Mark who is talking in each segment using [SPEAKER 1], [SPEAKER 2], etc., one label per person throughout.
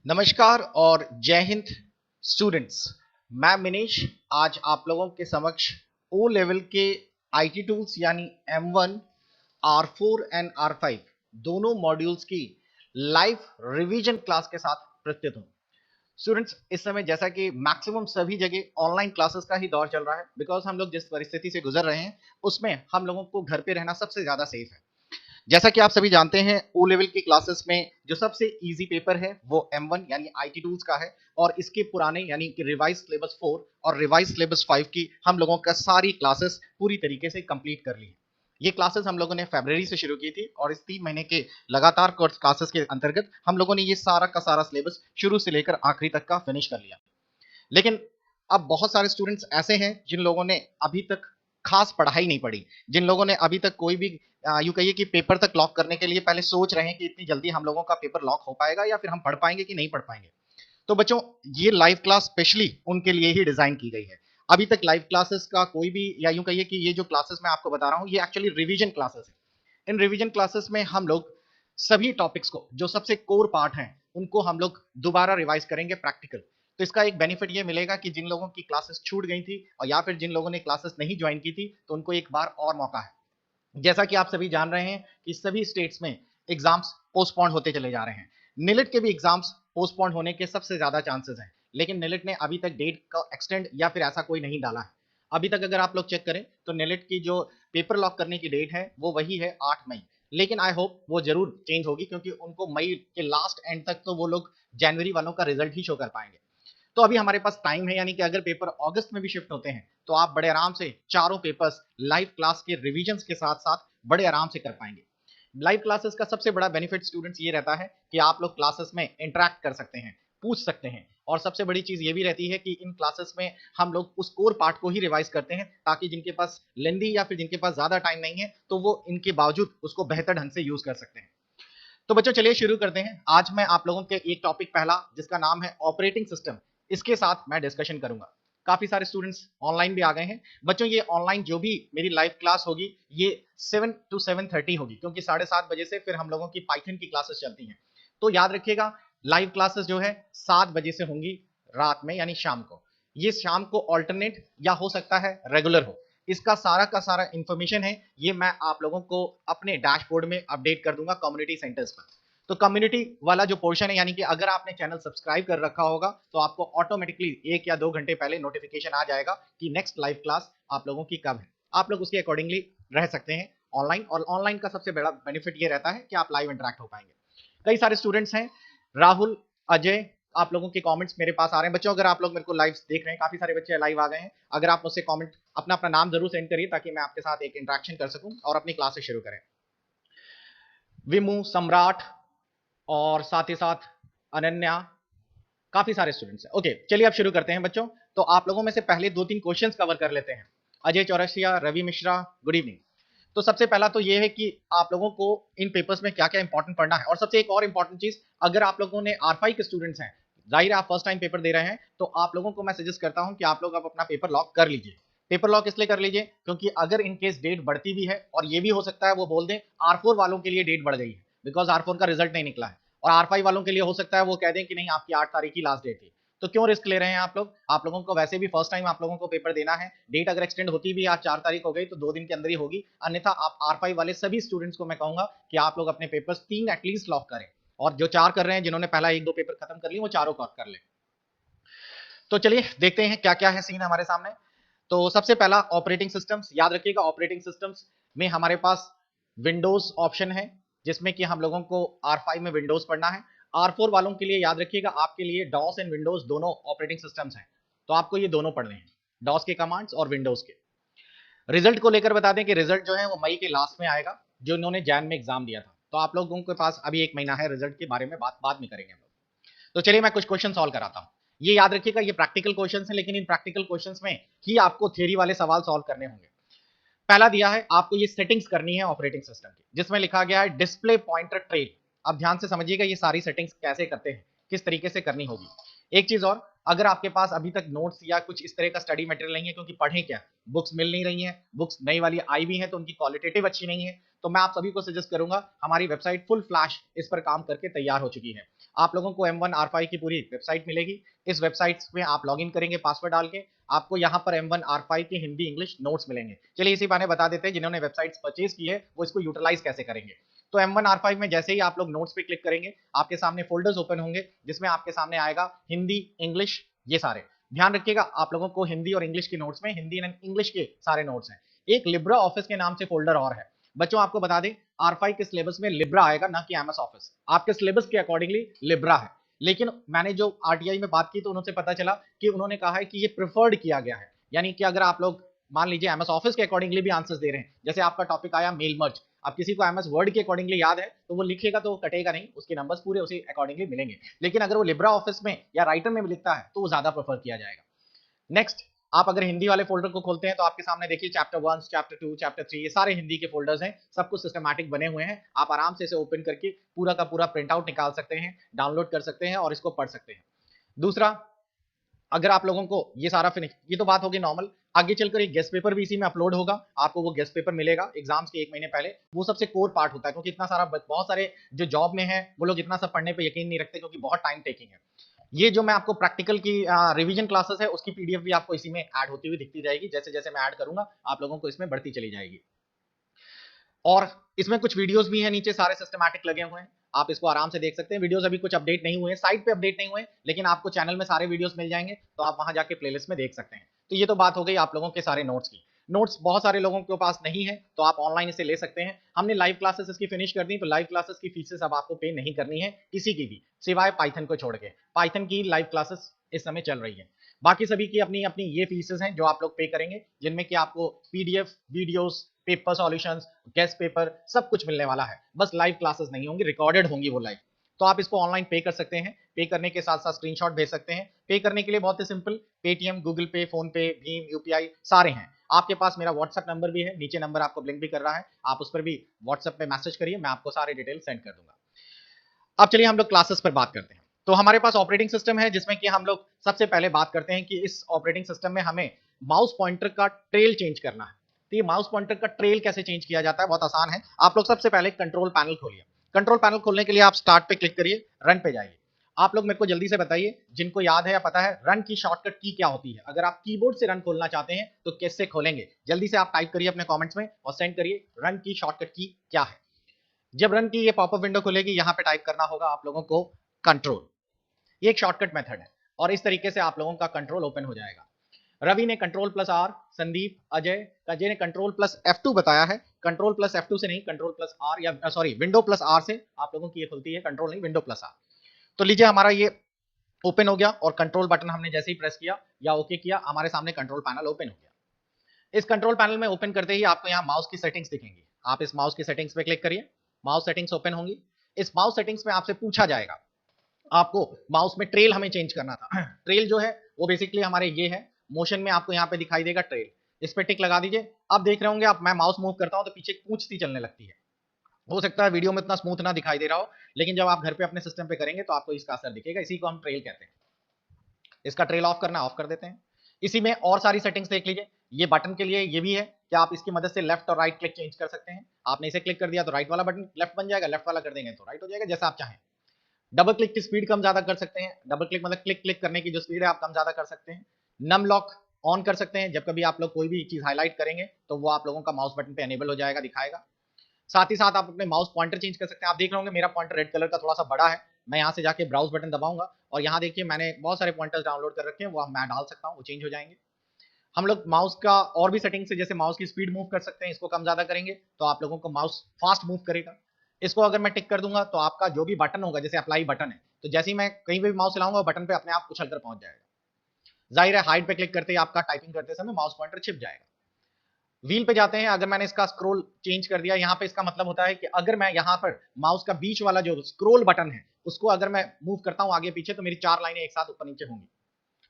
[SPEAKER 1] नमस्कार और जय हिंद स्टूडेंट्स। मैं मिनीश आज आप लोगों के समक्ष ओ लेवल के आईटी टूल्स यानी M1, R4 एंड R5 दोनों मॉड्यूल्स की लाइव रिवीजन क्लास के साथ प्रस्तुत हूं। स्टूडेंट्स, इस समय जैसा कि मैक्सिमम सभी जगह ऑनलाइन क्लासेस का ही दौर चल रहा है, बिकॉज हम लोग जिस परिस्थिति से गुजर रहे हैं उसमें हम लोगों को घर पे रहना सबसे ज्यादा सेफ है। जैसा कि आप सभी जानते हैं, ओ लेवल की क्लासेस में जो सबसे इजी पेपर है वो M1 यानी आईटी टूल्स का है, और इसके पुराने यानी कि रिवाइज सिलेबस 4 और रिवाइज सिलेबस 5 की हम लोगों का सारी क्लासेस पूरी तरीके से कंप्लीट कर ली है। ये क्लासेस हम लोगों ने फरवरी से शुरू की थी और इस 3 महीने के लगातार कोर्स क्लासेस के अंतर्गत हम लोगों ने ये सारा का सारा सिलेबस शुरू से लेकर आखिरी तक का फिनिश कर लिया। लेकिन अब बहुत सारे स्टूडेंट्स ऐसे हैं जिन लोगों ने अभी तक खास पढ़ाई नहीं पढ़ी, जिन लोगों ने अभी तक कोई भी यूं कहिए कि पेपर तक लॉक करने के लिए पहले सोच रहे हैं कि इतनी जल्दी हम लोगों का पेपर लॉक हो पाएगा या फिर हम पढ़ पाएंगे कि नहीं पढ़ पाएंगे। तो बच्चों, ये लाइव क्लास स्पेशली उनके लिए ही डिजाइन की गई है। अभी तक लाइव क्लासेस का कोई भी, या यूं कहिए कि ये जो क्लासेस मैं आपको बता रहा हूँ ये एक्चुअली रिवीजन क्लासेस है। इन रिवीजन क्लासेस में हम लोग सभी टॉपिक्स को, जो सबसे कोर पार्ट हैं, उनको हम लोग दोबारा रिवाइज करेंगे प्रैक्टिकल। तो इसका एक बेनिफिट ये मिलेगा कि जिन लोगों की क्लासेस छूट गई थी और या फिर जिन लोगों ने क्लासेस नहीं ज्वाइन की थी, तो उनको एक बार और मौका है। जैसा कि आप सभी जान रहे हैं कि सभी स्टेट्स में एग्जाम्स पोस्टपोन होते चले जा रहे हैं। निलिट के भी एग्जाम्स पोस्टपोन होने के सबसे ज्यादा चांसेस हैं, लेकिन निलिट ने अभी तक डेट का एक्सटेंड या फिर ऐसा कोई नहीं डाला है। अभी तक अगर आप लोग चेक करें तो निलिट की जो पेपर लॉक करने की डेट है वो वही है 8 मई। लेकिन आई होप वो जरूर चेंज होगी, क्योंकि उनको मई के लास्ट एंड तक तो वो लोग जनवरी वालों का रिजल्ट ही शो कर पाएंगे। तो अभी हमारे पास टाइम है, यानी कि अगर पेपर अगस्त में भी शिफ्ट होते हैं तो आप बड़े आराम से चारों पेपर्स लाइव क्लास के रिवीजन के साथ साथ बड़े आराम से कर पाएंगे। लाइव क्लासेस का सबसे बड़ा बेनिफिट स्टूडेंट्स ये रहता है कि आप लोग क्लासेस में इंटरेक्ट कर सकते हैं, पूछ सकते हैं, और सबसे बड़ी चीज ये भी रहती है कि इन क्लासेस में हम लोग उस कोर पार्ट को ही रिवाइज करते हैं, ताकि जिनके पास लेंदी या फिर जिनके पास ज्यादा टाइम नहीं है तो वो इनके बावजूद उसको बेहतर ढंग से यूज कर सकते हैं। तो बच्चों चलिए शुरू करते हैं। आज मैं आप लोगों के एक टॉपिक पहला, जिसका नाम है ऑपरेटिंग सिस्टम, इसके साथ मैं डिस्कशन करूंगा। काफी सारे स्टूडेंट्स ऑनलाइन भी आ गए हैं। बच्चों, ये ऑनलाइन जो भी मेरी लाइव क्लास होगी ये 7 to 7:30 होगी, क्योंकि 7:30 बजे से फिर हम लोगों की पाइथन की क्लासेस चलती हैं। तो याद रखिएगा, लाइव क्लासेस जो है 7 बजे से होंगी रात में, यानी शाम को। ये शाम को ऑल्टरनेट या हो सकता है रेगुलर हो। इसका सारा का सारा इंफॉर्मेशन है ये मैं आप लोगों को अपने डैशबोर्ड में अपडेट कर दूंगा कम्युनिटी सेंटर्स पर। तो कम्युनिटी वाला जो पोर्शन है, यानी कि अगर आपने चैनल सब्सक्राइब कर रखा होगा तो आपको ऑटोमेटिकली 1 या 2 घंटे पहले नोटिफिकेशन आ जाएगा कि नेक्स्ट लाइव क्लास आप लोगों की कब है। आप लोग उसके अकॉर्डिंगली रह सकते हैं ऑनलाइन, और ऑनलाइन का सबसे बड़ा बेनिफिट ये रहता है कि आप लाइव इंटरेक्ट हो पाएंगे। कई सारे स्टूडेंट्स हैं, राहुल, अजय, आप लोगों के कमेंट्स मेरे पास आ रहे हैं। बच्चों, अगर आप लोग मेरे को लाइव देख रहे हैं, काफी सारे बच्चे लाइव आ गए हैं, अगर आप मुझसे कमेंट अपना अपना नाम जरूर सेंड करिए ताकि मैं आपके साथ एक इंटरेक्शन कर सकूं और अपनी क्लासेस शुरू करें। विमू, सम्राट, और साथ ही साथ अनन्या, काफी सारे स्टूडेंट्स हैं। ओके, चलिए अब शुरू करते हैं बच्चों। तो आप लोगों में से पहले 2-3 क्वेश्चंस कवर कर लेते हैं। Ajay Chaurasia, Ravi Mishra, good evening. तो सबसे पहला तो ये है कि आप लोगों को इन पेपर्स में क्या क्या इंपॉर्टेंट पढ़ना है, और सबसे एक और इंपॉर्टेंट चीज, अगर आप लोगों ने R5 के स्टूडेंट्स हैं, जाहिर है आप फर्स्ट टाइम पेपर दे रहे हैं, तो आप लोगों को मैं सजेस्ट करता हूं कि आप लोग अब अपना पेपर लॉक कर लीजिए। पेपर लॉक इसलिए कर लीजिए क्योंकि अगर इन केस डेट बढ़ती भी है, और ये भी हो सकता है वो बोल दें R4 वालों के लिए डेट बढ़ गई है बिकॉज R4 का रिजल्ट नहीं निकला है, और R5 वालों के लिए हो सकता है वो कह दें कि नहीं, आपकी 8 तारीख की लास्ट डेट थी, तो क्यों रिस्क ले रहे हैं आप लोग। आप लोगों को वैसे भी फर्स्ट टाइम आप लोगों को पेपर देना है। डेट अगर एक्सटेंड होती भी आज 4 तारीख हो गई तो 2 दिन के अंदर ही होगी, अन्यथा आप R5 वाले सभी स्टूडेंट्स को मैं कहूंगा कि आप लोग अपने पेपर्स 3 एटलीस्ट लॉक करें, और जो 4 कर रहे हैं, जिन्होंने पहला 1-2 पेपर खत्म कर लिए, वो चारों लॉक कर ले। तो चलिए देखते हैं क्या क्या है सीन हमारे सामने। तो सबसे पहला ऑपरेटिंग सिस्टम्स, याद रखिएगा ऑपरेटिंग सिस्टम्स में हमारे पास विंडोज ऑप्शन है, जिसमें कि हम लोगों को R5 में विंडोज पढ़ना है। R4 वालों के लिए याद रखिएगा आपके लिए डॉस एंड विंडोज दोनों ऑपरेटिंग सिस्टम्स हैं, तो आपको ये दोनों पढ़ने हैं, डॉस के कमांड्स और विंडोज के। रिजल्ट को लेकर बता दें कि रिजल्ट जो है वो मई के लास्ट में आएगा, जो इन्होंने जैन में एग्जाम दिया था। तो आप लोगों के पास अभी 1 महीना है, रिजल्ट के बारे में बात बाद में करेंगे हम लोग। तो चलिए मैं कुछ क्वेश्चन सॉल्व कराता हूं। ये याद रखिएगा ये प्रैक्टिकल क्वेश्चंस हैं, लेकिन इन प्रैक्टिकल क्वेश्चंस में ही आपको थ्योरी वाले सवाल सॉल्व करने होंगे। पहला दिया है आपको ये सेटिंग्स करनी है ऑपरेटिंग सिस्टम की, जिसमें लिखा गया है डिस्प्ले पॉइंटर ट्रेल। अब ध्यान से समझिएगा ये सारी सेटिंग्स कैसे करते हैं, किस तरीके से करनी होगी। एक चीज और, अगर आपके पास अभी तक नोट्स या कुछ इस तरह का स्टडी मटेरियल नहीं है, क्योंकि पढ़ें क्या, बुक्स मिल नहीं रही हैं, बुक्स नई वाली आई भी हैं तो उनकी क्वालिटेटिव अच्छी नहीं है, तो मैं आप सभी को सजेस्ट करूंगा, हमारी वेबसाइट फुल फ्लैश इस पर काम करके तैयार हो चुकी है। आप लोगों को M1 R5 की पूरी वेबसाइट मिलेगी। इस वेबसाइट में आप लॉगिन करेंगे पासवर्ड डाल के, आपको यहाँ पर M1 R5 के हिंदी इंग्लिश नोट्स मिलेंगे। चलिए इसी बहाने बता देते हैं जिन्होंने वेबसाइट्स परचेज की है वो इसको यूटिलाइज कैसे करेंगे। तो M1 R5 में जैसे ही आप लोग नोट्स पे क्लिक करेंगे, आपके सामने फोल्डर्स ओपन होंगे जिसमें आपके सामने आएगा हिंदी, इंग्लिश, ये सारे। ध्यान रखिएगा आप लोगों को हिंदी और इंग्लिश के नोट्स में हिंदी एंड इंग्लिश के सारे नोट्स हैं। एक लिब्रा ऑफिस के नाम से फोल्डर और है। बच्चों आपको बता दें, R5 के सिलेबस में लिब्रा आएगा, ना कि एमएस ऑफिस। आपके सिलेबस के अकॉर्डिंगली लिब्रा है, लेकिन मैंने जो आरटीआई में बात की तो उनसे पता चला कि उन्होंने कहा है कि ये प्रिफर्ड किया गया है, यानी कि अगर आप लोग मान लीजिए एमएस ऑफिस के अकॉर्डिंगली भी आंसर्स दे रहे हैं, जैसे आपका टॉपिक आया मेल मर्ज, अब किसी को एमएस वर्ड के अकॉर्डिंगली याद है तो वो लिखेगा तो कटेगा नहीं, उसके नंबर्स पूरे उसी अकॉर्डिंगली मिलेंगे। लेकिन अगर वो लिब्रा ऑफिस में या राइटर में भी लिखता है तो वो ज्यादा प्रेफर किया जाएगा। नेक्स्ट, आप अगर हिंदी वाले फोल्डर को खोलते हैं तो आपके सामने देखिए चैप्टर 1, चैप्टर 2, चैप्टर 3, ये सारे हिंदी के फोल्डर्स हैं, सब कुछ सिस्टमैटिक बने हुए हैं। आप आराम से इसे ओपन करके पूरा का पूरा प्रिंट आउट निकाल सकते हैं, डाउनलोड कर सकते हैं और इसको पढ़ सकते हैं। दूसरा, अगर आप लोगों को ये सारा फिनिश, ये तो बात होगी नॉर्मल, आगे चलकर एक गेस्ट पेपर भी इसी में अपलोड होगा, आपको वो गेस्ट पेपर मिलेगा एग्जाम्स के 1 महीने पहले। वो सबसे कोर पार्ट होता है, क्योंकि इतना सारा बहुत सारे जो जॉब में है वो लोग इतना सब पढ़ने पे यकीन नहीं रखते, क्योंकि बहुत टाइम टेकिंग है। ये जो मैं आपको प्रैक्टिकल की रिवीजन क्लासेस है उसकी पीडीएफ भी आपको इसी में ऐड होती हुई दिखती जाएगी, जैसे जैसे मैं ऐड करूंगा आप लोगों को इसमें बढ़ती चली जाएगी। और इसमें कुछ वीडियोस भी हैं, नीचे सारे सिस्टमैटिक लगे हुए हैं, आप इसको आराम से देख सकते हैं। वीडियोस अभी कुछ अपडेट नहीं हुए हैं, साइट पे अपडेट नहीं हुए, लेकिन आपको चैनल में सारे वीडियोस मिल जाएंगे, तो आप वहां जाके प्लेलिस्ट में देख सकते हैं। तो ये तो बात हो गई आप लोगों के सारे नोट्स की। नोट्स बहुत सारे लोगों के पास नहीं है तो आप ऑनलाइन इसे ले सकते हैं। हमने लाइव क्लासेस इसकी फिनिश कर दी, तो लाइव क्लासेस की फीसेस अब आपको पे नहीं करनी है किसी की भी, सिवाय पाइथन को छोड़ के। पाइथन की लाइव क्लासेस इस समय चल रही है, बाकी सभी की अपनी अपनी ये फीसेस हैं जो आप लोग पे करेंगे, जिनमें कि आपको PDF, videos, paper solutions, guest paper सब कुछ मिलने वाला है। बस लाइव क्लासेस नहीं होंगी, रिकॉर्डेड होंगी वो लाइव। तो आप इसको ऑनलाइन पे कर सकते हैं, पे करने के साथ साथ स्क्रीनशॉट भेज सकते हैं। पे करने के लिए बहुत ही सिंपल, पेटीएम, गूगल पे, फोन पे, भीम, यूपीआई सारे हैं। आपके पास मेरा व्हाट्सएप नंबर भी है, नीचे नंबर आपको ब्लिंक भी कर रहा है, आप उस पर भी व्हाट्सएप पे मैसेज करिए, मैं आपको सारे डिटेल सेंड कर दूंगा। अब चलिए हम लोग क्लासेस पर बात करते हैं। तो हमारे पास ऑपरेटिंग सिस्टम है, जिसमें कि हम लोग सबसे पहले बात करते हैं कि इस ऑपरेटिंग सिस्टम में हमें माउस पॉइंटर का ट्रेल चेंज करना है। तो ये माउस पॉइंटर का ट्रेल कैसे चेंज किया जाता है, बहुत आसान है। आप लोग सबसे पहले कंट्रोल पैनल खोलिए। कंट्रोल पैनल खोलने के लिए आप स्टार्ट पे क्लिक करिए, रन पे जाइए। आप लोग मेरे को जल्दी से बताइए, जिनको याद है या पता है रन की शॉर्टकट की क्या होती है। अगर आप कीबोर्ड से रन खोलना चाहते हैं तो कैसे खोलेंगे, जल्दी से आप टाइप करिए अपने कमेंट्स में और सेंड करिए, रन की शॉर्टकट की क्या है। जब रन की ये पॉपअप विंडो खुलेगी, यहां पे टाइप करना होगा आप लोगों को कंट्रोल। ये एक शॉर्टकट मेथड है और इस तरीके से आप लोगों का कंट्रोल ओपन हो जाएगा। रवि ने control plus R, Sandeep, Ajay ने कंट्रोल प्लस F2 बताया है। कंट्रोल प्लस F2 से नहीं, कंट्रोल प्लस आर या सॉरी विंडो प्लस आर से आप लोगों की ये खुलती है, कंट्रोल नहीं, विंडो प्लस आर। तो लीजिए हमारा ये ओपन हो गया और कंट्रोल बटन हमने जैसे ही प्रेस किया या ओके किया, हमारे सामने कंट्रोल पैनल ओपन हो गया। इस कंट्रोल पैनल में ओपन करते ही आपको यहाँ माउस की सेटिंग्स दिखेंगी। आप इस माउस की सेटिंग्स पे क्लिक करिए, माउस सेटिंग्स ओपन होंगी। इस माउस सेटिंग्स में आपसे पूछा जाएगा, आपको माउस में ट्रेल हमें चेंज करना था। ट्रेल जो है वो बेसिकली हमारे ये है, मोशन में आपको यहाँ पे दिखाई देगा ट्रेल, इस पे टिक लगा दीजिए। अब देख रहे होंगे आप, मैं माउस मूव करता हूँ तो पीछे पूंछ सी चलने लगती है। हो सकता है वीडियो में इतना स्मूथ ना दिखाई दे रहा हो, लेकिन जब आप घर पे अपने सिस्टम पे करेंगे तो आपको इसका असर दिखेगा। इसी को हम ट्रेल कहते हैं। इसका ट्रेल ऑफ करना, ऑफ कर देते हैं। इसी में और सारी सेटिंग्स देख लीजिए। ये बटन के लिए ये भी है कि आप इसकी मदद से लेफ्ट और राइट क्लिक चेंज कर सकते हैं। आपने इसे क्लिक कर दिया तो राइट वाला बटन लेफ्ट बन जाएगा, लेफ्ट वाला कर देंगे तो राइट हो जाएगा, जैसा आप चाहें। डबल क्लिक की स्पीड कम ज्यादा कर सकते हैं। डबल क्लिक मतलब क्लिक क्लिक करने की जो स्पीड है आप कम ज्यादा कर सकते हैं। नम लॉक ऑन कर सकते हैं, जब कभी आप लोग कोई भी चीज हाईलाइट करेंगे तो वो आप लोगों का माउस बटन पे एनेबल हो जाएगा, दिखाएगा। साथ ही साथ आप अपने माउस पॉइंटर चेंज कर सकते हैं। आप देख रहे होंगे मेरा पॉइंटर रेड कलर का थोड़ा सा बड़ा है। मैं यहाँ से जाके ब्राउज बटन दबाऊंगा और यहाँ देखिए मैंने बहुत सारे पॉइंटर्स डाउनलोड कर रखे हैं, वो मैं डाल सकता हूँ, वो चेंज हो जाएंगे। हम लोग माउस का और भी सेटिंग्स है, जैसे माउस की स्पीड मूव कर सकते हैं, इसको कम ज्यादा करेंगे तो आप लोगों को माउस फास्ट मूव करेगा। इसको अगर मैं टिक कर दूंगा तो आपका जो भी बटन होगा, जैसे अप्लाई बटन है, तो जैसे ही मैं कहीं भी माउस चलाऊंगा बटन पे अपने आप उछल कर पहुंच जाएगा। जाहिर है हाइड पे क्लिक करते ही आपका टाइपिंग करते समय माउस पॉइंटर छिप जाएगा। व्हील पे जाते हैं, अगर मैंने इसका स्क्रॉल चेंज कर दिया, यहाँ पे इसका मतलब होता है कि अगर मैं यहाँ पर माउस का बीच वाला जो स्क्रॉल बटन है उसको अगर मैं मूव करता हूँ आगे पीछे तो मेरी 4 लाइनें एक साथ ऊपर नीचे होंगी।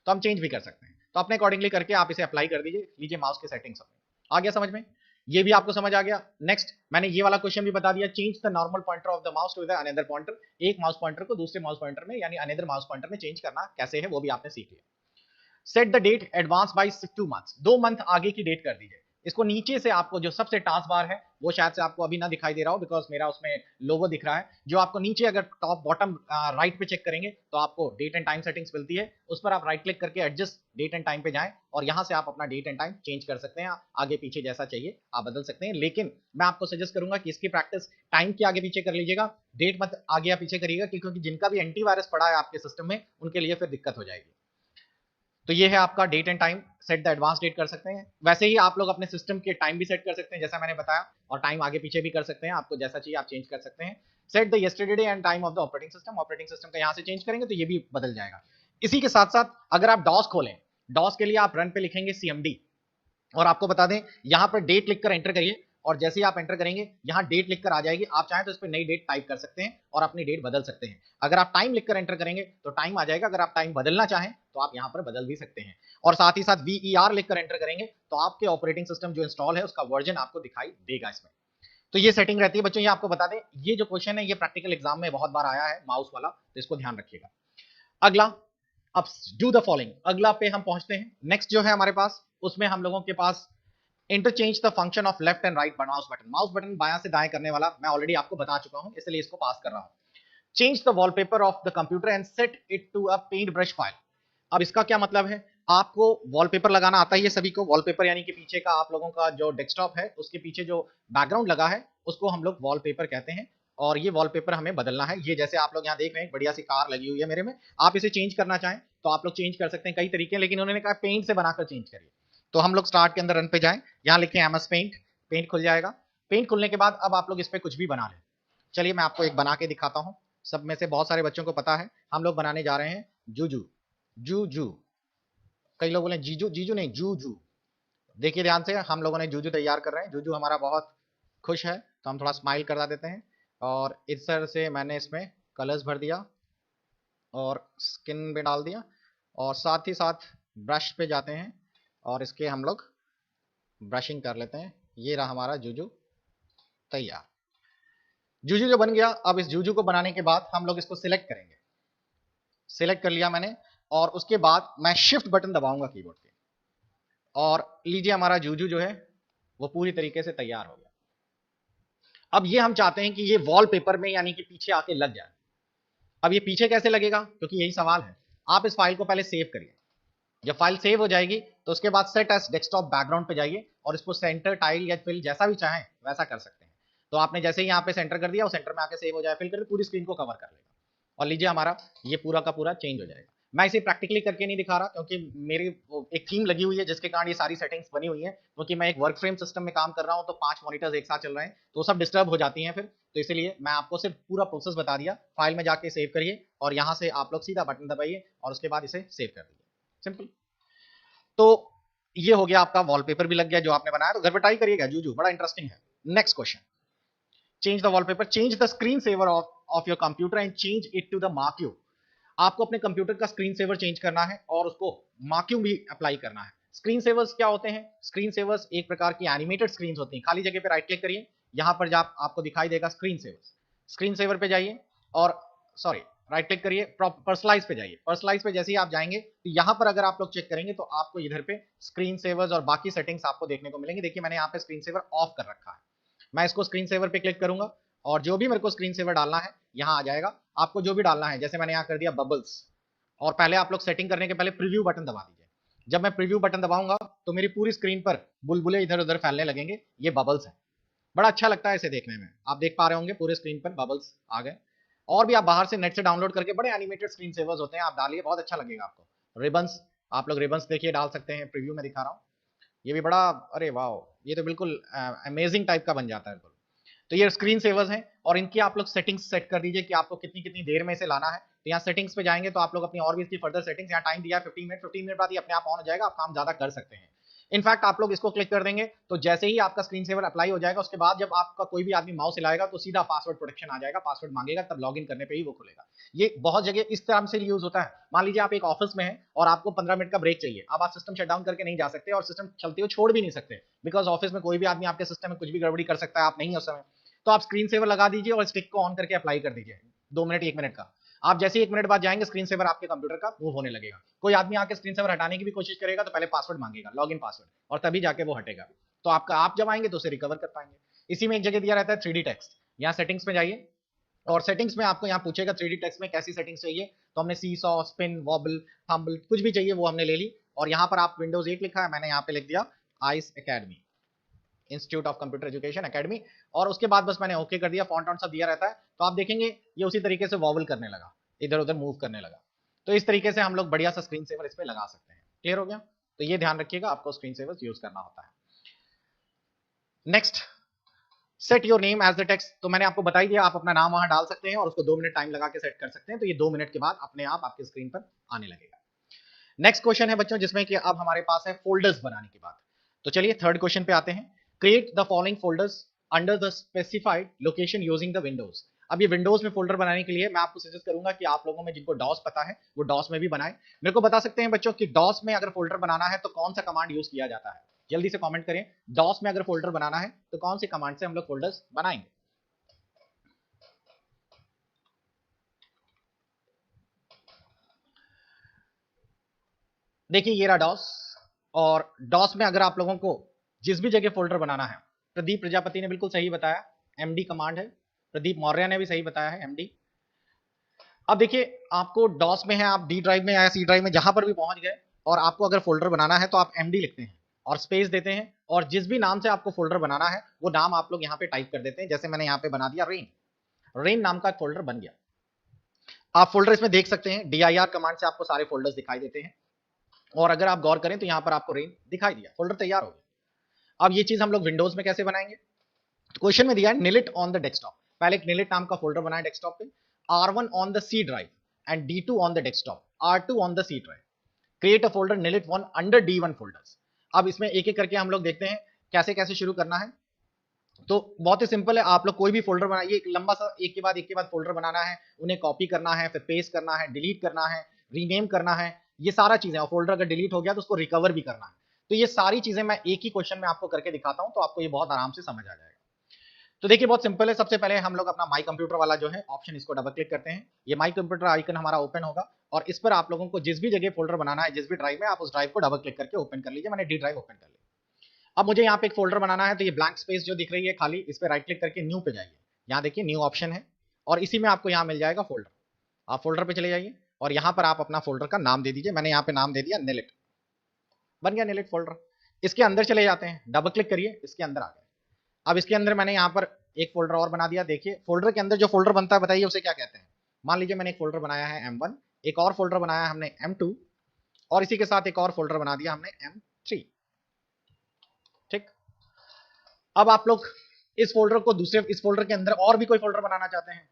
[SPEAKER 1] तो हम चेंज भी कर सकते हैं, तो अपने अकॉर्डिंगली करके आप इसे अप्लाई कर दीजिए। लीजिए माउस के सेटिंग्स आ गया समझ में। ये भी आपको समझ आ गया। नेक्स्ट मैंने ये वाला क्वेश्चन भी बता दिया, change the normal pointer of the mouse to the another pointer, एक माउस पॉइंटर को दूसरे माउस पॉइंटर में यानी अनदर माउस पॉइंटर में चेंज करना कैसे है वो भी आपने सीख लिया। Set the date advance by 2 months, 2 month आगे की डेट कर दीजिए। इसको नीचे से आपको जो सबसे टास्क बार है वो शायद से आपको अभी ना दिखाई दे रहा हो बिकॉज मेरा उसमें लोगो दिख रहा है, जो आपको नीचे अगर टॉप बॉटम राइट पे चेक करेंगे तो आपको डेट एंड टाइम सेटिंग्स मिलती है, उस पर आप राइट क्लिक करके एडजस्ट डेट एंड टाइम पे जाएं और यहां से आप अपना डेट एंड टाइम चेंज कर सकते हैं, आगे पीछे जैसा चाहिए आप बदल सकते हैं। लेकिन मैं आपको सजेस्ट करूंगा कि इसकी प्रैक्टिस टाइम के आगे पीछे कर लीजिएगा, डेट मत आगे या पीछे करिएगा क्योंकि जिनका भी एंटीवायरस पड़ा है आपके सिस्टम में उनके लिए फिर दिक्कत हो जाएगी। तो ये है आपका date and time, set the advance date कर सकते हैं। वैसे ही आप लोग अपने सिस्टम के टाइम भी सेट कर सकते हैं जैसा मैंने बताया, और टाइम आगे पीछे भी कर सकते हैं, आपको जैसा चाहिए आप चेंज कर सकते हैं। Set the yesterday and time of the operating system का यहां से चेंज करेंगे तो ये भी बदल जाएगा। इसी के साथ साथ अगर आप डॉस खोलें, डॉस के लिए आप रन पे लिखेंगे CMD, और आपको बता दें यहां पर डेट लिखकर एंटर करिए, और जैसे ही आप एंटर करेंगे यहां डेट लिखकर आ जाएगी, आप चाहें तो इस पर नई डेट टाइप कर सकते हैं और अपनी डेट बदल सकते हैं। अगर आप टाइम लिखकर एंटर करेंगे तो टाइम आ जाएगा, अगर आप टाइम बदलना चाहें तो आप यहां पर बदल भी सकते हैं। और साथ ही साथ VER लिखकर एंटर करेंगे तो आपके ऑपरेटिंग सिस्टम जो इंस्टॉल है उसका वर्जन आपको दिखाई देगा इसमें। तो ये सेटिंग रहती है बच्चों। ये आपको बता दें ये जो क्वेश्चन है ये प्रैक्टिकल एग्जाम में बहुत बार आया है माउस वाला, तो इसको ध्यान रखिएगा। अगला, अब डू द फॉलोइंग, अगला पे हम पहुंचते हैं। नेक्स्ट जो है हमारे पास उसमें हम लोगों के पास interchange the function of left and right mouse button, mouse button बायां से दाएं करने वाला मैं ऑलरेडी आपको बता चुका हूं इसलिए इसको पास कर रहा हूं। Change the wallpaper of the computer and set it to a paint brush file. अब इसका क्या मतलब है, आपको वॉलपेपर लगाना आता ही है सभी को, वॉलपेपर यानी कि पीछे का आप लोगों का जो डेस्कटॉप है उसके पीछे जो बैकग्राउंड लगा है उसको हम लोग वॉलपेपर कहते हैं, और ये वॉलपेपर हमें बदलना है। ये जैसे आप लोग यहाँ देख रहे हैं बढ़िया सी कार लगी हुई है मेरे में, आप इसे चेंज करना चाहें तो आप लोग चेंज कर सकते हैं कई तरीके, लेकिन उन्होंने कहा पेंट से बनाकर चेंज करिए। तो हम लोग स्टार्ट के अंदर रन पे जाएं, यहाँ लिखें MS पेंट, पेंट खुल जाएगा। पेंट खुलने के बाद अब आप लोग इस पे कुछ भी बना लें। चलिए मैं आपको एक बना के दिखाता हूँ, सब में से बहुत सारे बच्चों को पता है हम लोग बनाने जा रहे हैं जूजू, जूजू, कई लोग बोले जीजू, जीजू नहीं जूजू। देखिए ध्यान से, हम लोगों ने जूजू तैयार कर रहे हैं, जूजू हमारा बहुत खुश है तो हम थोड़ा स्माइल करा देते हैं, और इस तरह से मैंने इसमें कलर्स भर दिया और स्किन में डाल दिया, और साथ ही साथ ब्रश पे जाते हैं और इसके हम लोग ब्रशिंग कर लेते हैं। ये रहा हमारा जूजू तैयार। जूजू जो बन गया, अब इस जूजू को बनाने के बाद हम लोग इसको सिलेक्ट करेंगे। सिलेक्ट कर लिया मैंने, और उसके बाद मैं शिफ्ट बटन दबाऊंगा कीबोर्ड के, और लीजिए हमारा जूजू जो है वो पूरी तरीके से तैयार हो गया। अब ये हम चाहते हैं कि ये वॉलपेपर में यानी कि पीछे आके लग जाए। अब ये पीछे कैसे लगेगा, क्योंकि यही सवाल है। आप इस फाइल को पहले सेव करिए, जब फाइल सेव हो जाएगी तो उसके बाद सेट एज डेस्कटॉप बैकग्राउंड पे जाइए और इसको सेंटर, टाइल या फिल जैसा भी चाहें वैसा कर सकते हैं। तो आपने जैसे ही यहाँ पे सेंटर कर दिया वो सेंटर में आके सेव हो जाए, फिल करके पूरी स्क्रीन को कवर कर लेगा, और लीजिए हमारा ये पूरा का पूरा चेंज हो जाएगा। मैं इसे प्रैक्टिकली करके नहीं दिखा रहा क्योंकि मेरी एक थीम लगी हुई है जिसके कारण ये सारी सेटिंग्स बनी हुई है, क्योंकि मैं एक वर्क फ्रेम सिस्टम में काम कर रहा हूँ तो 5 मॉनिटर्स एक साथ चल रहे हैं तो सब डिस्टर्ब हो जाती हैं फिर, तो इसलिए मैं आपको सिर्फ पूरा प्रोसेस बता दिया। फाइल में जाके सेव करिए और यहाँ से आप लोग सीधा बटन दबाइए और उसके बाद इसे सेव कर दीजिए, सिंपल। तो ये हो गया आपका, वॉलपेपर भी लग गया जो आपने बनाया, तो घर पे ट्राई करिएगा, जूजू बड़ा इंटरेस्टिंग है। Next question, change the wallpaper, change the screen saver of your computer and change it to the marquee. आपको अपने कंप्यूटर का स्क्रीन सेवर चेंज करना है और उसको मार्क्यू भी अप्लाई करना है। स्क्रीन सेवर्स क्या होते हैं, स्क्रीन सेवर्स एक प्रकार की एनिमेटेड स्क्रीन होती हैं। खाली जगह पे राइट क्लिक करिए, यहां पर जब आपको दिखाई देगा स्क्रीन सेवर्स, स्क्रीन सेवर पे जाइए और सॉरी राइट क्लिक करिए, पर्सनलाइज पे जाइए। पर्सनलाइज पे जैसे ही आप जाएंगे तो यहाँ पर अगर आप लोग चेक करेंगे तो आपको इधर पे स्क्रीन सेवर्स और बाकी सेटिंग्स आपको देखने को मिलेंगे। देखिए मैंने यहाँ पे स्क्रीन सेवर ऑफ कर रखा है, मैं इसको स्क्रीन सेवर पे क्लिक करूंगा और जो भी मेरे को स्क्रीन सेवर डालना है यहाँ आ जाएगा। आपको जो भी डालना है, जैसे मैंने यहाँ कर दिया बबल्स, और पहले आप लोग सेटिंग करने के पहले प्रीव्यू बटन दबा दीजिए। जब मैं प्रीव्यू बटन दबाऊंगा तो मेरी पूरी स्क्रीन पर बुलबुले इधर उधर फैलने लगेंगे, ये बबल्स है। बड़ा अच्छा लगता है इसे देखने में, आप देख पा रहे होंगे पूरे स्क्रीन पर बबल्स आ गए। और भी आप बाहर से नेट से डाउनलोड करके बड़े एनिमेटेड स्क्रीन सेवर्स होते हैं, आप डालिए बहुत अच्छा लगेगा आपको। रिबन्स, आप लोग रिबन्स देखिए डाल सकते हैं, प्रीव्यू में दिखा रहा हूँ, ये भी बड़ा, अरे वाह, ये तो बिल्कुल अमेजिंग टाइप का बन जाता है बिल्कुल। तो ये स्क्रीन सेवर्स हैं और इनकी आप लोग सेटिंग्स सेट कर दीजिए कि आपको कितनी कितनी देर में इसे लाना है। तो यहाँ सेटिंग्स पे जाएंगे तो आप लोग अपनी और भी इसकी फर्दर सेटिंग्स, यहाँ टाइम दिया 15 मिनट, 15 मिनट बाद ये अपने आप ऑन हो जाएगा, आप काम ज्यादा कर सकते हैं। इनफैक्ट आप लोग इसको क्लिक कर देंगे तो जैसे ही आपका स्क्रीन सेवर अप्लाई हो जाएगा, उसके बाद जब आपका कोई भी आदमी माउस हिलाएगा तो सीधा पासवर्ड प्रोटेक्शन आ जाएगा, पासवर्ड मांगेगा, तब लॉगिन करने पे ही वो खुलेगा। ये बहुत जगह इस तरह से यूज होता है। मान लीजिए आप एक ऑफिस में हैं और आपको 15 मिनट का ब्रेक चाहिए, अब आप सिस्टम शटडाउन करके नहीं जा सकते और सिस्टम चलते हुए छोड़ भी नहीं सकते, बिकॉज ऑफिस में कोई भी आदमी आपके सिस्टम में कुछ भी गड़बड़ी कर सकता है, आप नहीं हो उस समय। तो आप स्क्रीन सेवर लगा दीजिए और स्टिक को ऑन करके अप्लाई कर दीजिए 2 मिनट 1 मिनट का। आप जैसे 1 मिनट बाद जाएंगे, स्क्रीन सेवर आपके कंप्यूटर का मूव होने लगेगा। कोई आदमी आके स्क्रीन सेवर हटाने की भी कोशिश करेगा तो पहले पासवर्ड मांगेगा, लॉगिन पासवर्ड, और तभी जाके वो हटेगा। तो आपका आप जब आएंगे तो उसे रिकवर कर पाएंगे। इसी में एक जगह दिया रहता है 3D टेक्स्ट, यहाँ सेटिंग्स में जाइए और सेटिंग्स में आपको यहाँ पूछेगा 3D टेक्स्ट में कैसी सेटिंग्स चाहिए, तो हमने सीसॉ, स्पिन, वॉबल, फंबल, कुछ भी चाहिए वो हमने ले ली। और यहाँ पर आप विंडोज 8 लिखा है, मैंने यहाँ पे लिख दिया ice academy, institute of computer education academy, और उसके बाद बस मैंने ओके कर दिया। फॉन्ट ऑन सब दिया रहता है, तो आप देखेंगे ये उसी तरीके से वॉबल करने लगा, इधर उधर मूव करने लगा। तो इस तरीके से हम लोग बढ़िया सा स्क्रीन सेवर इस पे लगा सकते हैं। क्लियर हो गया? तो ये ध्यान रखिएगा, आपको स्क्रीन सेवर यूज करना होता है। Next, set your name as the text. तो मैंने आपको बता ही दिया, आप अपना नाम वहां डाल सकते हैं और उसको 2 मिनट टाइम लगा के सेट कर सकते हैं, तो ये 2 मिनट के बाद अपने आप आपके स्क्रीन पर आने लगेगा। नेक्स्ट क्वेश्चन है बच्चों, जिसमें कि अब हमारे पास है फोल्डर्स बनाने की बात। तो चलिए थर्ड क्वेश्चन पे आते हैं। Create the following folders under the specified location using the Windows. अब ये विंडोज में फोल्डर बनाने के लिए मैं आपको सजेस्ट करूंगा कि आप लोगों में जिनको डॉस पता है वो डॉस में भी बनाए। मेरे को बता सकते हैं बच्चों कि डॉस में अगर फोल्डर बनाना है तो कौन सा कमांड यूज किया जाता है? जल्दी से कमेंट करें, डॉस में अगर फोल्डर बनाना है तो कौन सी कमांड से हम लोग फोल्डर्स बनाएंगे? देखिए ये रहा डॉस, और डॉस में अगर आप लोगों को जिस भी जगह फोल्डर बनाना है, प्रदीप प्रजापति ने बिल्कुल सही बताया, एमडी कमांड है। प्रदीप मौर्य ने भी सही बताया है, एमडी। अब देखिए आपको डॉस में है, आप डी ड्राइव में या सी ड्राइव में जहां पर भी पहुंच गए और आपको अगर फोल्डर बनाना है तो आप एमडी लिखते हैं और स्पेस देते हैं, और जिस भी नाम से आपको फोल्डर बनाना है वो नाम आप लोग यहाँ पे टाइप कर देते हैं। जैसे मैंने यहाँ पे बना दिया रेन, रेन नाम का फोल्डर बन गया। आप फोल्डर इसमें देख सकते हैं, DIR कमांड से आपको सारे फोल्डर्स दिखाई देते हैं, और अगर आप गौर करें तो यहाँ पर आपको रेन दिखाई दिया, फोल्डर तैयार हो गया। अब ये चीज हम लोग विंडोज में कैसे बनाएंगे? तो क्वेश्चन में दिया है निलिट ऑन द डेस्कटॉप। पहले एक निलिट नाम का फोल्डर बनाए डेस्कटॉप पे, R1 on the C drive and D2 on the desktop, R2 on the C drive. Create a folder nilit1 under D1 folders. अब इसमें एक एक करके हम लोग देखते हैं कैसे कैसे शुरू करना है। तो बहुत ही सिंपल है, आप लोग कोई भी फोल्डर बनाइए, एक लंबा सा एक के बाद फोल्डर बनाना है, उन्हें कॉपी करना है, फिर पेस्ट करना है, डिलीट करना है, रीनेम करना है, ये सारा चीजें। और फोल्डर अगर डिलीट हो गया तो उसको रिकवर भी करना है। तो ये सारी चीजें मैं एक ही क्वेश्चन में आपको करके दिखाता हूं, तो आपको ये बहुत आराम से समझ आ जाएगा। तो देखिए बहुत सिंपल है, सबसे पहले हम लोग अपना माई कंप्यूटर वाला जो है ऑप्शन, इसको डबल क्लिक करते हैं। ये माई कंप्यूटर आइकन हमारा ओपन होगा और इस पर आप लोगों को जिस भी जगह फोल्डर बनाना है, जिस भी ड्राइव में, आप उस ड्राइव को डबल क्लिक करके ओपन कर लीजिए। मैंने डी ड्राइव ओपन कर लिया। अब मुझे यहाँ पे एक फोल्डर बनाना है, तो ये ब्लैंक स्पेस जो दिख रही है खाली, इस पर राइट क्लिक करके न्यू पे जाइए। यहाँ देखिए न्यू ऑप्शन है और इसी में आपको यहाँ मिल जाएगा फोल्डर। आप फोल्डर पे चले जाइए और यहाँ पर आप अपना फोल्डर का नाम दे दीजिए। मैंने यहाँ पे नाम दे दिया निलिट, बन गया निलिट फोल्डर। इसके अंदर चले जाते हैं, डबल क्लिक करिए, इसके अंदर आ गए। अब इसके अंदर मैंने यहाँ पर एक फोल्डर और बना दिया। देखिए फोल्डर के अंदर जो फोल्डर बनता है बताइए उसे क्या कहते हैं? मान लीजिए मैंने एक फोल्डर बनाया है M1, एक और फोल्डर बनाया है हमने M2, और इसी के साथ एक और फोल्डर बना दिया हमने M3। ठीक, अब आप लोग इस फोल्डर को दूसरे, इस फोल्डर के अंदर और भी कोई फोल्डर बनाना चाहते हैं,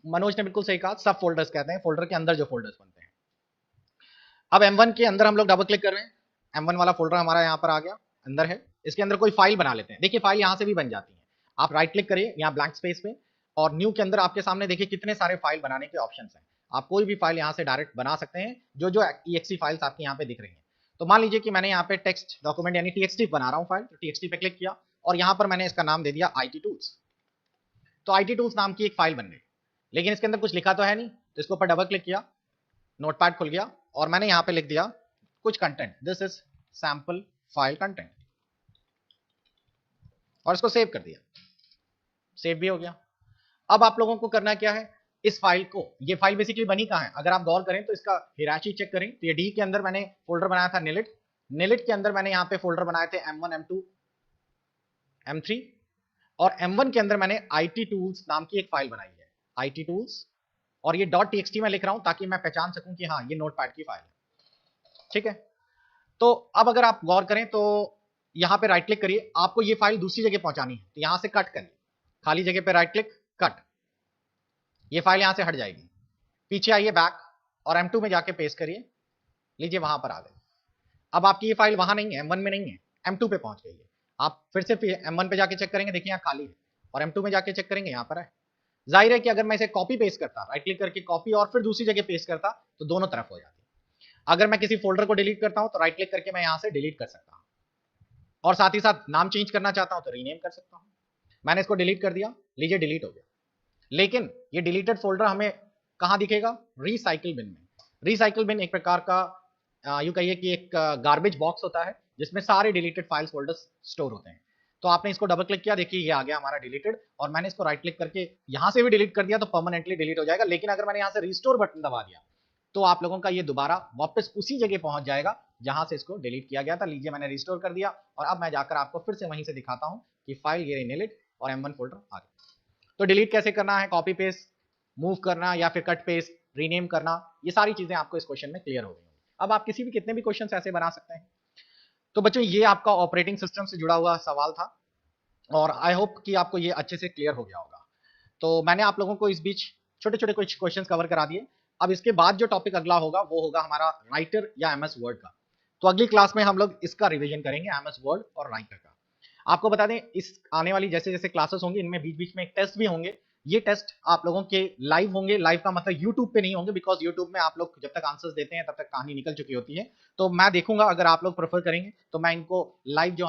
[SPEAKER 1] मनोज ने बिल्कुल सही कहा, सब फोल्डर्स कहते हैं फोल्डर के अंदर जो फोल्डर्स बनते हैं। अब M1 के अंदर हम लोग डबल क्लिक कर रहे हैं, M1 वाला फोल्डर हमारा यहाँ पर आ गया, अंदर है। इसके अंदर कोई फाइल बना लेते हैं। देखिए फाइल यहाँ से भी बन जाती है। आप राइट क्लिक करिए यहाँ ब्लैंक स्पेस पे और न्यू के अंदर आपके सामने देखिए कितने सारे फाइल बनाने के ऑप्शंस हैं। आप कोई भी फाइल यहाँ से डायरेक्ट बना सकते हैं, जो जो exe फाइल्स आपके यहाँ पे दिख रही हैं। तो मान लीजिए कि मैंने यहाँ पे टेक्स्ट डॉक्यूमेंट यानी TXT बना रहा हूँ फाइल, तो TXT पे क्लिक किया और यहाँ पर मैंने इसका नाम दे दिया IT टूल्स। तो IT टूल्स नाम की एक फाइल बन गई, लेकिन इसके अंदर कुछ लिखा तो है नहीं, तो इसके ऊपर डबल क्लिक किया, नोटपैड खुल गया और मैंने यहाँ पे लिख दिया कुछ content, this is sample file content, और इसको सेव कर दिया। सेव भी हो गया। अब आप लोगों को करना क्या है, इस फाइल को, ये फाइल बेसिकली बनी कहाँ है, अगर आप गौर करें तो इसका हिराची चेक करें तो ये डी के अंदर मैंने फोल्डर बनाया था निलिट, निलिट के अंदर मैंने यहाँ पे फोल्डर बनाए थे M1, M2, M3, और M1 के अंदर मैंने IT टूल्स नाम की एक फाइल बनाई है, IT टूल्स, और ये .txt में लिख रहा हूं ताकि मैं पहचान सकूं कि हाँ ये नोटपैड की फाइल है। ठीक है, तो अब अगर आप गौर करें तो यहाँ पे राइट क्लिक करिए, आपको ये फाइल दूसरी जगह पहुंचानी है, तो यहां से कट करिए, खाली जगह पे राइट क्लिक, कट, ये फाइल यहां से हट जाएगी। पीछे आइए बैक और M2 में जाके पेस्ट करिए, लीजिए वहां पर आ गए। अब आपकी ये फाइल वहां नहीं है, M1 में नहीं है, M2 पे पहुंच गई है। आप फिर से M1 पे जाके चेक करेंगे, देखिए यहाँ खाली है, और M2 में जाके चेक करेंगे यहाँ पर है। जाहिर है कि अगर मैं इसे कॉपी पेस्ट करता, राइट क्लिक करके कॉपी और फिर दूसरी जगह पेस्ट करता, तो दोनों तरफ हो जाती। अगर मैं किसी फोल्डर को डिलीट करता हूं तो राइट क्लिक करके मैं यहां से डिलीट कर सकता हूं, और साथ ही साथ नाम चेंज करना चाहता हूं तो रीनेम कर सकता हूं। मैंने इसको डिलीट कर दिया, लीजिए डिलीट हो गया। लेकिन ये डिलीटेड फोल्डर हमें कहां दिखेगा? रिसाइकिल बिन में। रिसाइकिल बिन एक प्रकार का यूं कहिए कि एक गार्बेज बॉक्स होता है जिसमें सारे डिलीटेड फाइल्स फोल्डर्स स्टोर होते हैं। तो आपने इसको डबल क्लिक किया, देखिए ये आ गया हमारा डिलीटेड, और मैंने इसको राइट क्लिक करके यहां से भी डिलीट कर दिया तो परमानेंटली डिलीट हो जाएगा। लेकिन अगर मैंने यहां से रिस्टोर बटन दबा दिया तो आप लोगों का ये दोबारा वापस उसी जगह पहुंच जाएगा जहां से इसको डिलीट किया गया था। लीजिए मैंने रिस्टोर कर दिया, और अब मैं जाकर आपको फिर से वहीं से दिखाता हूं कि फाइल ये डिलीट और M1 फोल्डर आ गया। तो डिलीट कैसे करना है? कॉपी पेस्ट, मूव करना, या फिर कट पेस्ट, रीनेम करना, ये सारी चीजें आपको इस क्वेश्चन में क्लियर हो गई होंगी। अब आप किसी भी कितने भी क्वेश्चन ऐसे बना सकते हैं। तो बच्चों ये आपका ऑपरेटिंग सिस्टम से जुड़ा हुआ सवाल था, और आई होप कि आपको ये अच्छे से क्लियर हो गया होगा। तो मैंने आप लोगों को इस बीच छोटे छोटे कुछ क्वेश्चन कवर करा दिए। अब इसके बाद जो टॉपिक अगला होगा वो होगा हमारा राइटर या MS वर्ड का। तो अगली क्लास में हम लोग इसका रिवीजन करेंगे, MS वर्ड और राइटर का। आपको बता दें, इस आने वाली जैसे जैसे क्लासेस होंगी इनमें बीच बीच में एक टेस्ट भी होंगे। ये टेस्ट आप लोगों के लाइव होंगे। लाइव का मतलब यूट्यूब पे नहीं होंगे, बिकॉज यूट्यूब में आप लोग जब तक आंसर्स देते हैं तब तक कहानी निकल चुकी होती है। तो मैं देखूंगा, अगर आप लोग प्रेफर करेंगे तो मैं इनको लाइव जो